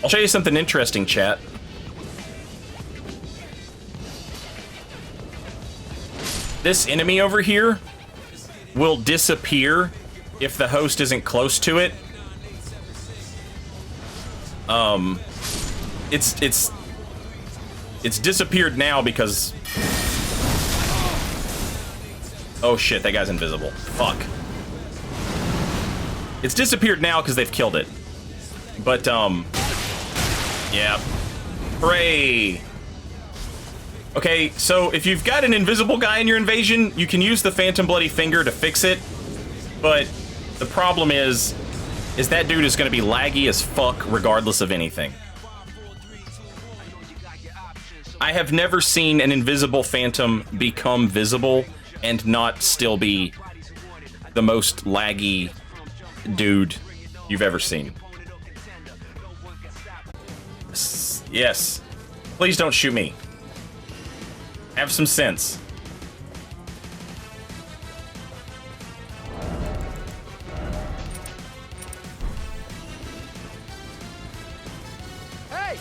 I'll show you something interesting, chat. This enemy over here will disappear if the host isn't close to it. It's disappeared now because... Oh shit, that guy's invisible. Fuck. It's disappeared now because they've killed it. But, yeah. Hooray! Okay, so if you've got an invisible guy in your invasion, you can use the Phantom Bloody Finger to fix it. But the problem is that dude is going to be laggy as fuck regardless of anything. I have never seen an invisible Phantom become visible and not still be the most laggy dude you've ever seen. Yes. Please don't shoot me. Have some sense. Hey!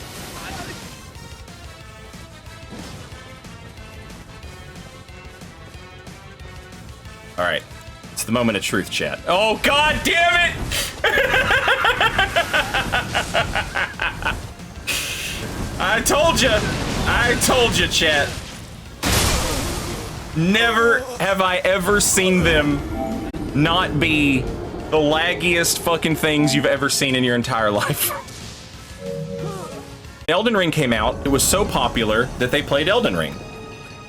All right. It's the moment of truth, chat. Oh, god damn it! I told you, chat. Never have I ever seen them not be the laggiest fucking things you've ever seen in your entire life. Elden Ring came out. It was so popular that they played Elden Ring.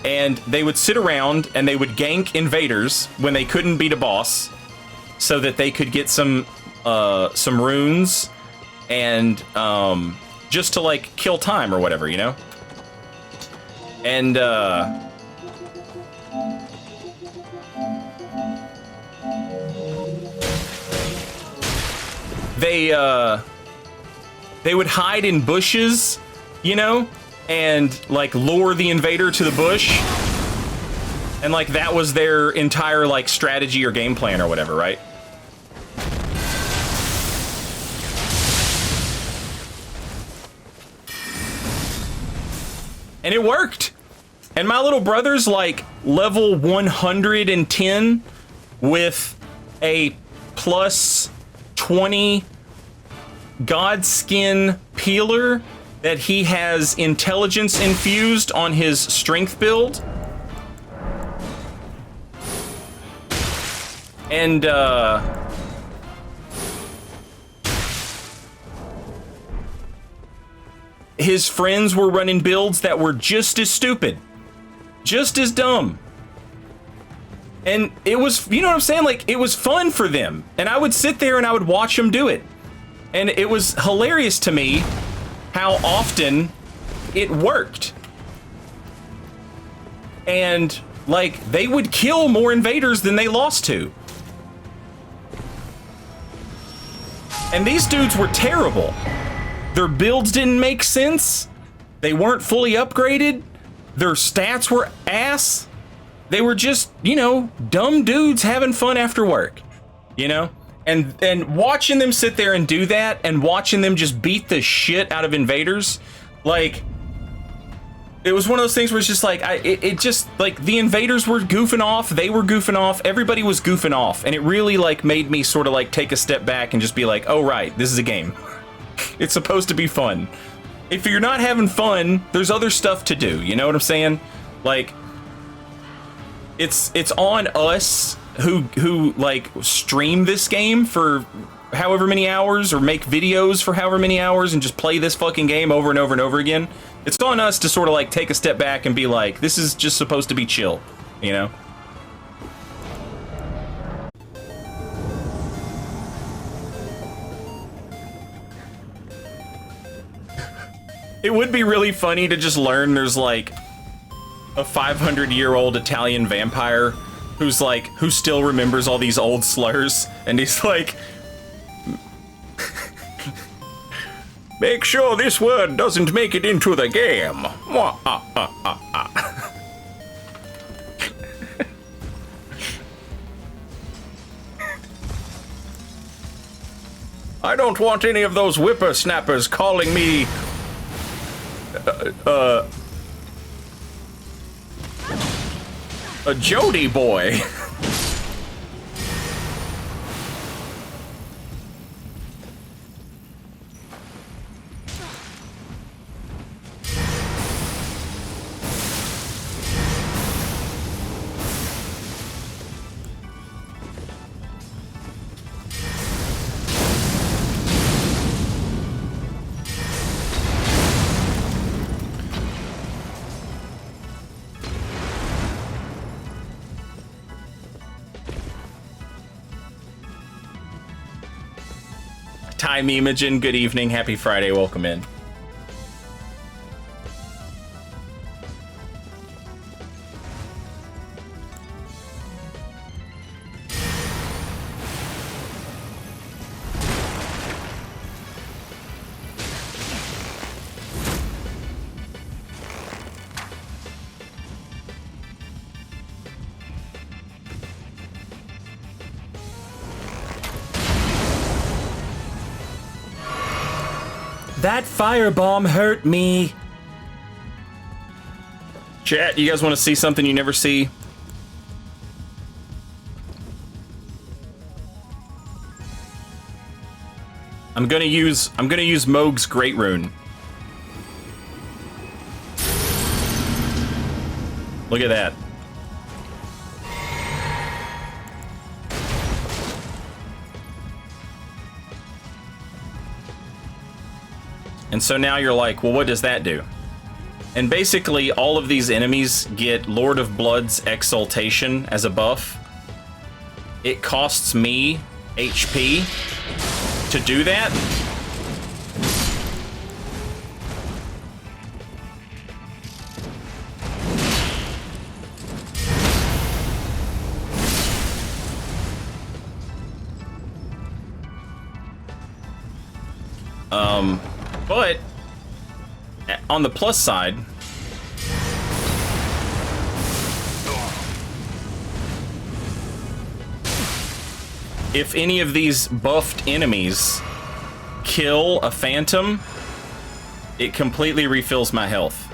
And they would sit around and they would gank invaders when they couldn't beat a boss so that they could get some runes and just to like kill time or whatever, you know? And they would hide in bushes, you know, and like lure the invader to the bush. And like that was their entire like strategy or game plan or whatever, right? And it worked. And my little brother's like level 110 with a plus 20 Godskin peeler that he has intelligence infused on his strength build. And his friends were running builds that were just as stupid, just as dumb. And it was, you know what I'm saying? Like, it was fun for them. And I would sit there and I would watch them do it. And it was hilarious to me how often it worked. And, like, they would kill more invaders than they lost to. And these dudes were terrible. Their builds didn't make sense. They weren't fully upgraded. Their stats were ass. They were just, you know, dumb dudes having fun after work, you know? And watching them sit there and do that and watching them just beat the shit out of invaders, like, it was one of those things where it's just like, it just, like, the invaders were goofing off, they were goofing off, everybody was goofing off, and it really, like, made me sort of, like, take a step back and just be like, oh, right, this is a game. It's supposed to be fun. If you're not having fun, there's other stuff to do, you know what I'm saying? Like, it's on us who like stream this game for however many hours or make videos for however many hours and just play this fucking game over and over and over again. It's on us to sort of like take a step back and be like, this is just supposed to be chill, you know? It would be really funny to just learn there's like a 500-year-old Italian vampire who's like, who still remembers all these old slurs, and he's like, make sure this word doesn't make it into the game. I don't want any of those whippersnappers calling me a Jody boy. Time Imogen, good evening, happy Friday, welcome in. That firebomb hurt me. Chat, you guys want to see something you never see? I'm gonna use Mohg's Great Rune. Look at that. And so now you're like, well, what does that do? And basically, all of these enemies get Lord of Blood's Exaltation as a buff. It costs me HP to do that. But on the plus side, if any of these buffed enemies kill a phantom, it completely refills my health.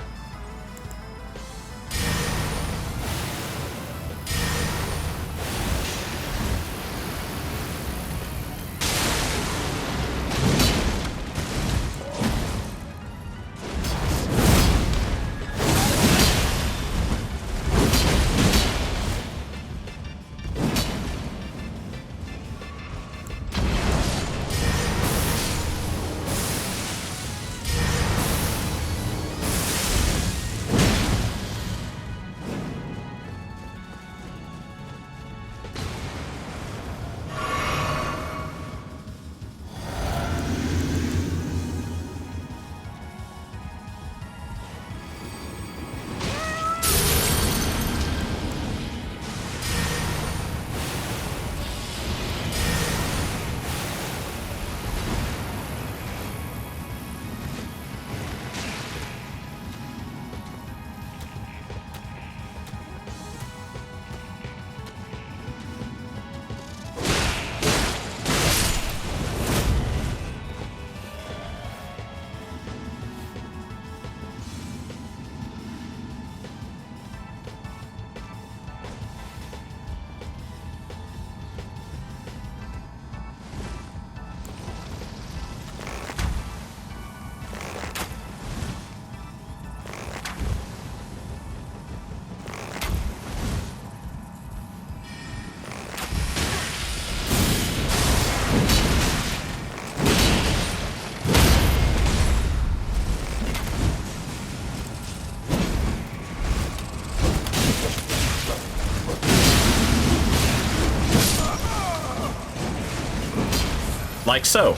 Like so.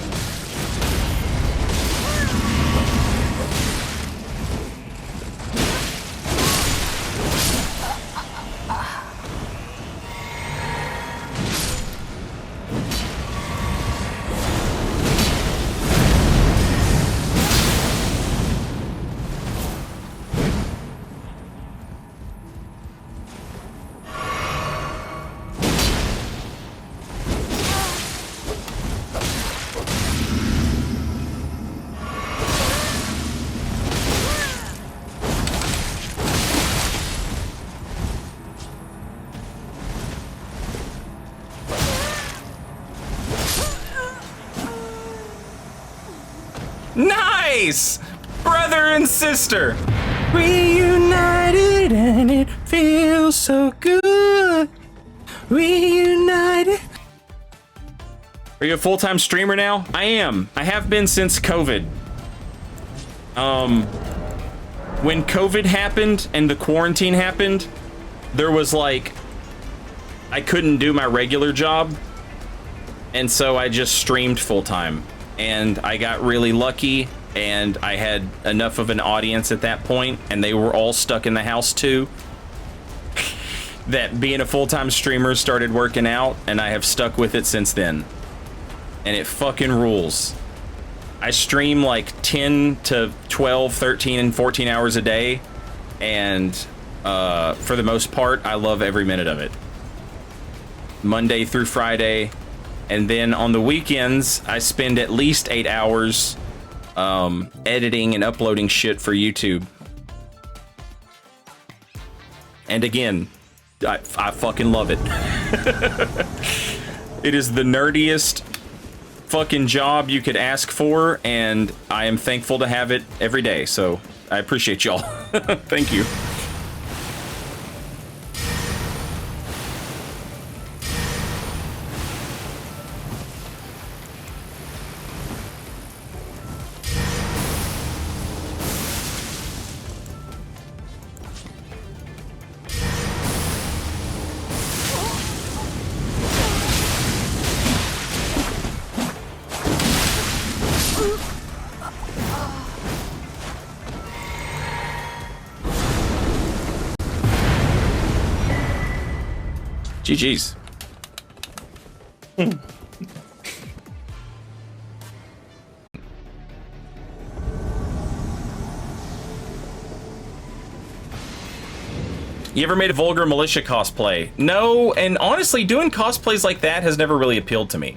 Nice! Brother and sister. Reunited and it feels so good. Reunited. Are you a full-time streamer now? I am. I have been since COVID. When COVID happened and the quarantine happened, there was like, I couldn't do my regular job. And so I just streamed full-time. And I got really lucky, and I had enough of an audience at that point, and they were all stuck in the house too, that being a full-time streamer started working out, and I have stuck with it since then. And it fucking rules. I stream like 10 to 12, 13, and 14 hours a day, and for the most part, I love every minute of it. Monday through Friday, and then on the weekends, I spend at least 8 hours editing and uploading shit for YouTube. And again, I fucking love it. It is the nerdiest fucking job you could ask for, and I am thankful to have it every day, so I appreciate y'all. Thank you. GG's. You ever made a vulgar militia cosplay? No, and honestly, doing cosplays like that has never really appealed to me.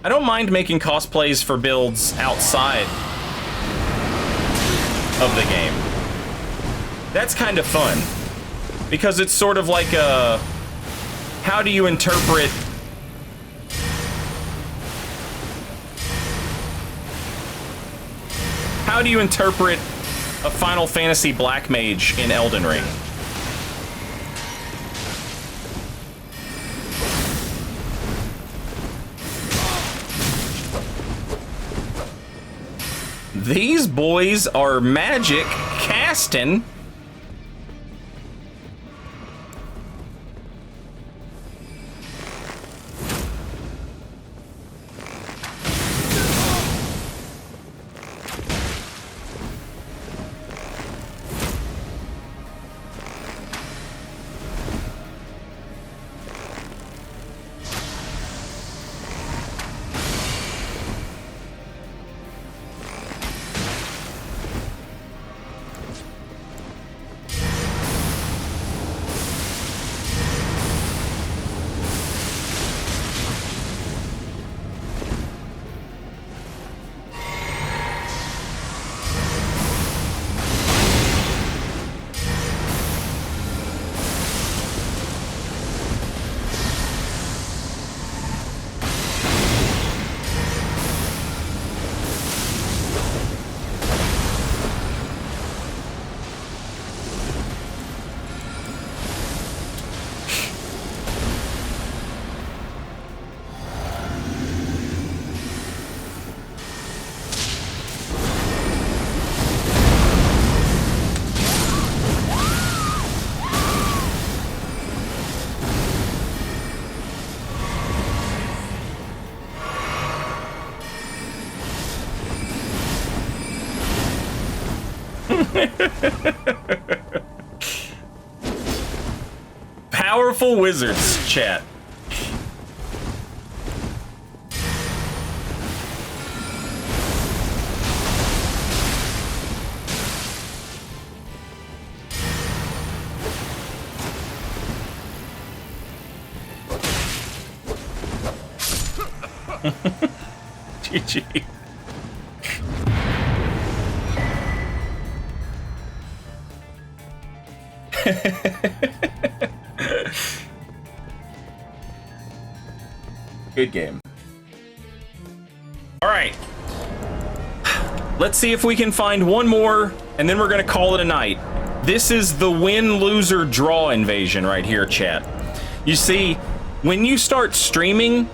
I don't mind making cosplays for builds outside of the game. That's kind of fun, because it's sort of like a... How do you interpret... How do you interpret a Final Fantasy Black Mage in Elden Ring? These boys are magic casting. Powerful wizards, chat. GG. Good game. All right. let's see if we can find one more, and then we're gonna call it a night. This is the win, loser, draw invasion right here, chat. You see, when you start streaming,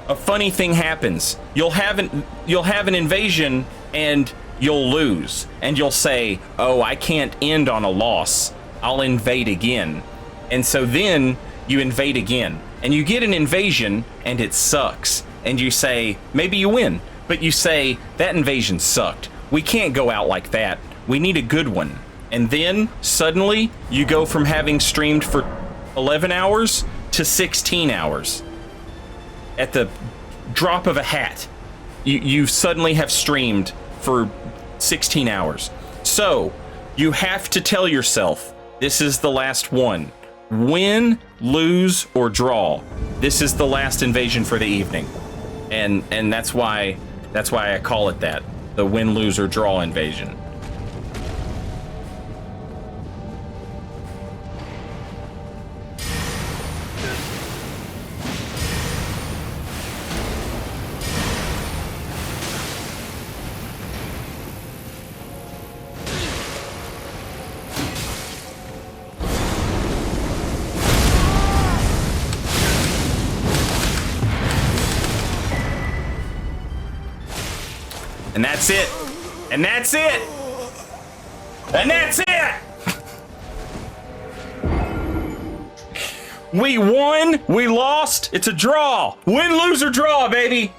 a funny thing happens. You'll have an invasion and you'll lose, and you'll say, oh, I can't end on a loss, I'll invade again. And so then you invade again, and you get an invasion and it sucks, and you say, maybe you win, but you say, that invasion sucked, we can't go out like that, we need a good one. And then suddenly you go from having streamed for 11 hours to 16 hours at the drop of a hat. You suddenly have streamed for 16 hours. So you have to tell yourself, this is the last one. Win, lose, or draw. This is the last invasion for the evening. And that's why I call it that. The win, lose, or draw invasion. And that's it. And that's it. And that's it. We won. We lost. It's a draw. Win, lose, or draw, baby.